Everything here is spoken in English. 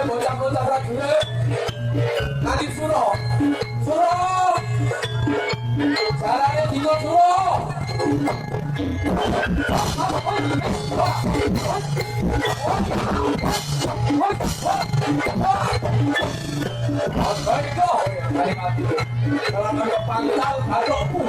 bocah-bocah gue, nanti suruh, suruh, caranya juga suruh. Baik kok, kalau nggak pangkal, adukku.